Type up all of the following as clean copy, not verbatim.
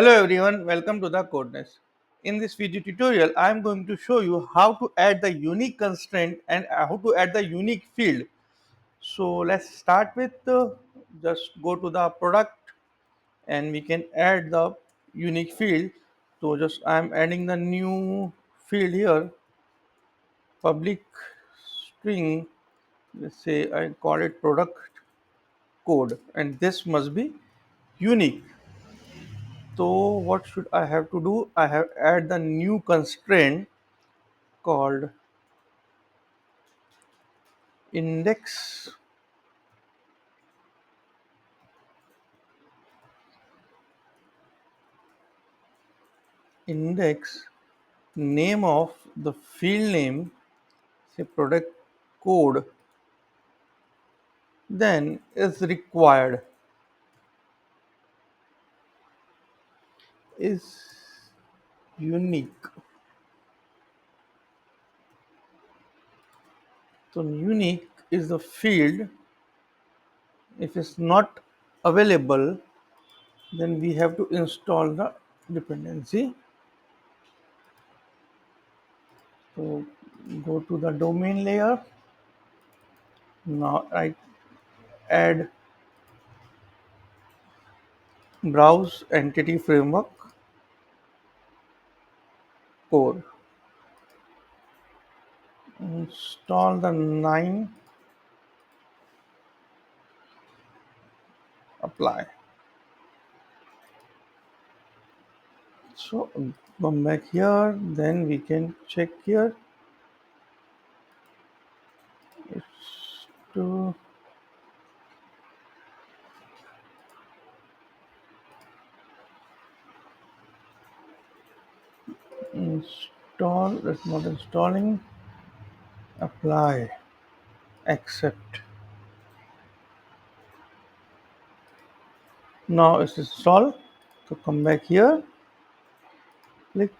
Hello everyone, welcome to the Codeness. In this video tutorial, I am going to show you how to add the unique constraint and how to add the unique field. So let's start with just go to the product and we can add the unique field. So just I am adding the new field here, public string. Let's say I call it product code, and this must be unique. So what should I have to do? I have add the new constraint called index index name of the field name, say product code, then is required is unique. So unique is the field. If it's not available, then we have to install the dependency. So go to the domain layer. Now I add browse entity framework core. Install the 9, apply. So come back here, then we can check here. It's to install, that's not installing, apply, accept. Now it's installed. So come back here, click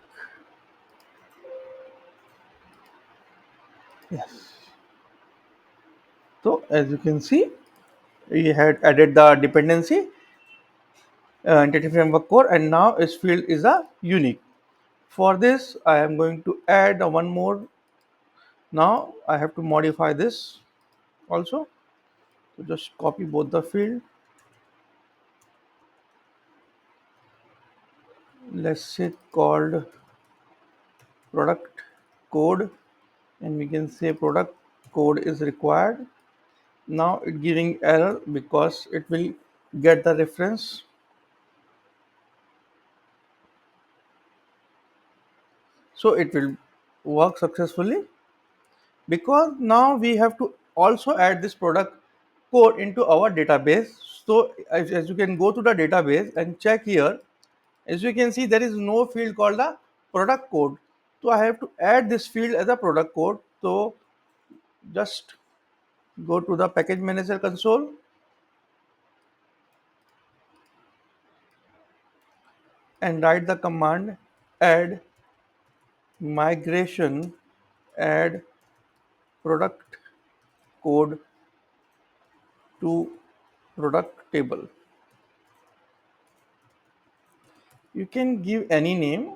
yes. So as you can see, we had added the dependency entity framework core, and now its field is a unique. For this, I am going to add one more. Now I have to modify this also. So just copy both the field. Let's say called product code, and we can say product code is required. Now it giving error because it will get the reference. So it will work successfully because now we have to also add this product code into our database. So as you can go to the database and check here, as you can see there is no field called the product code. So I have to add this field as a product code. So just go to the package manager console and write the command add migration, add product code to product table. You can give any name.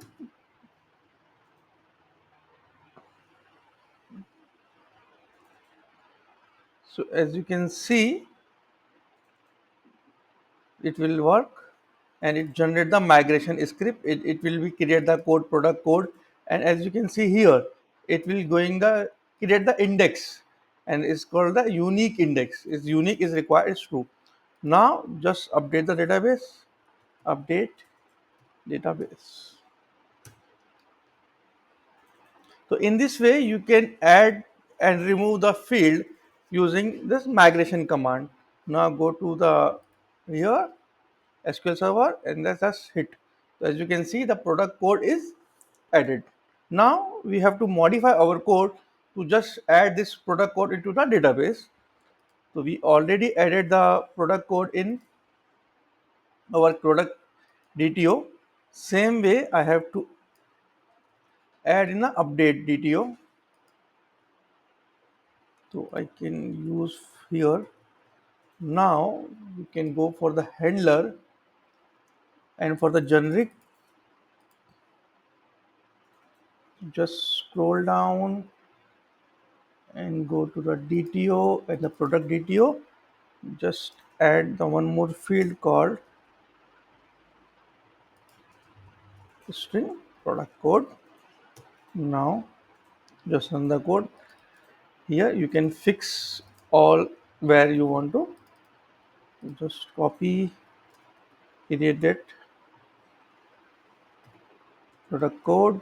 So as you can see, it will work and it generate the migration script. It will be create the code product code, and as you can see here, it will going the create the index, and it's called the unique index. Is unique is required, it's true. Now just update the database, update database. So in this way you can add and remove the field using this migration command. Now go to the here SQL Server and let's just hit. So as you can see, the product code is added. Now we have to modify our code to just add this product code into the database. So we already added the product code in our product DTO. Same way I have to add in the update DTO. So I can use here. Now you can go for the handler And for the generic, just scroll down and go to the DTO and the product DTO. Just add the one more field called string product code. Now just run the code. Here you can fix all where you want to. Just copy, edit it, product code.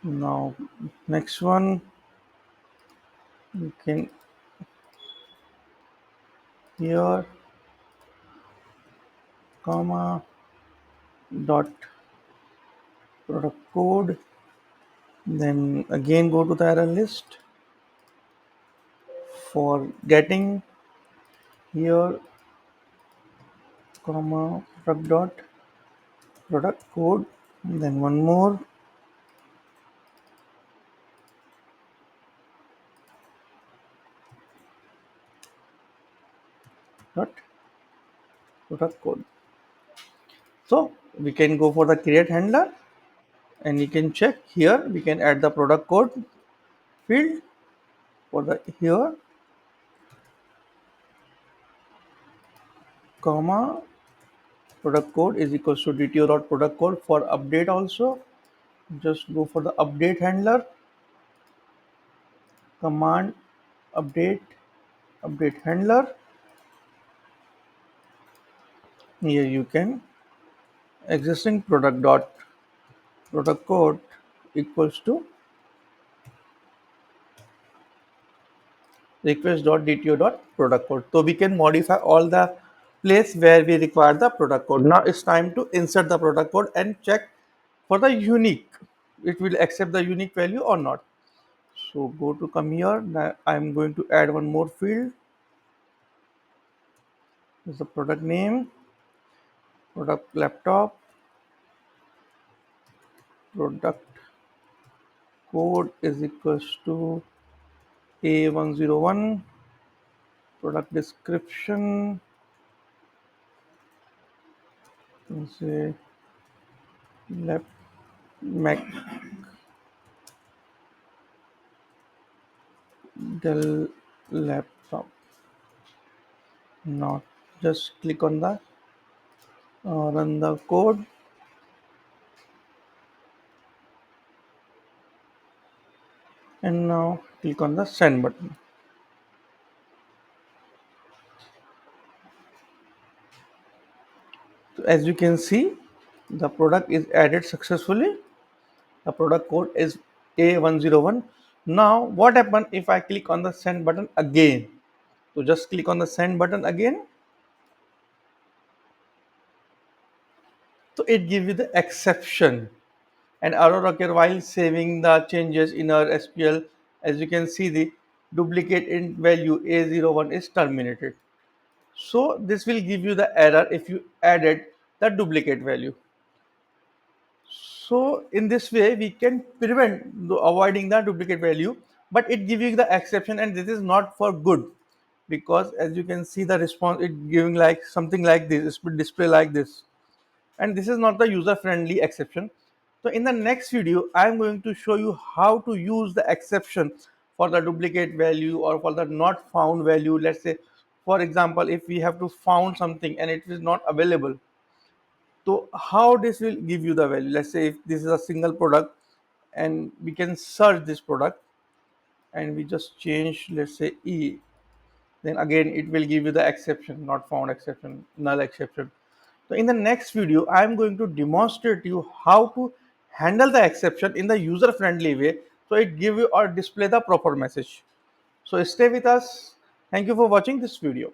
Now next one, you can here comma dot product code, then again go to the error list for getting here comma product code, then one more dot product code. So we can go for the create handler, and you can check here we can add the product code field for the here comma product code is equals to DTO dot product code. For update also, just go for the update handler, command update handler. Here you can existing product dot product code equals to request dot DTO dot product code. So we can modify all the place where we require the product code. Now it's time to insert the product code and check for the unique. It will accept the unique value or not. So go to come here. Now I'm going to add one more field. This is the product name, product laptop, product code is equals to A101, product description, say lap, Mac, Dell laptop. Now just click on the run the code, and now click on the send button. So as you can see, the product is added successfully. The product code is A101. Now what happens if I click on the send button again? So just click on the send button again. So it gives you the exception, and error occur while saving the changes in our SQL. As you can see, the duplicate in value A01 is terminated. So this will give you the error if you added the duplicate value. So in this way we can prevent avoiding the duplicate value, but it gives you the exception, and this is not for good, because as you can see the response it giving like something like this, it will display like this, and this is not the user friendly exception. So in the next video I am going to show you how to use the exception for the duplicate value or for the not found value. Let's say for example, if we have to found something and it is not available, so how this will give you the value? Let's say if this is a single product and we can search this product and we just change, let's say E, then again it will give you the exception, not found exception, null exception. So in the next video, I am going to demonstrate you how to handle the exception in the user friendly way, so it give you or display the proper message. So stay with us. Thank you for watching this video.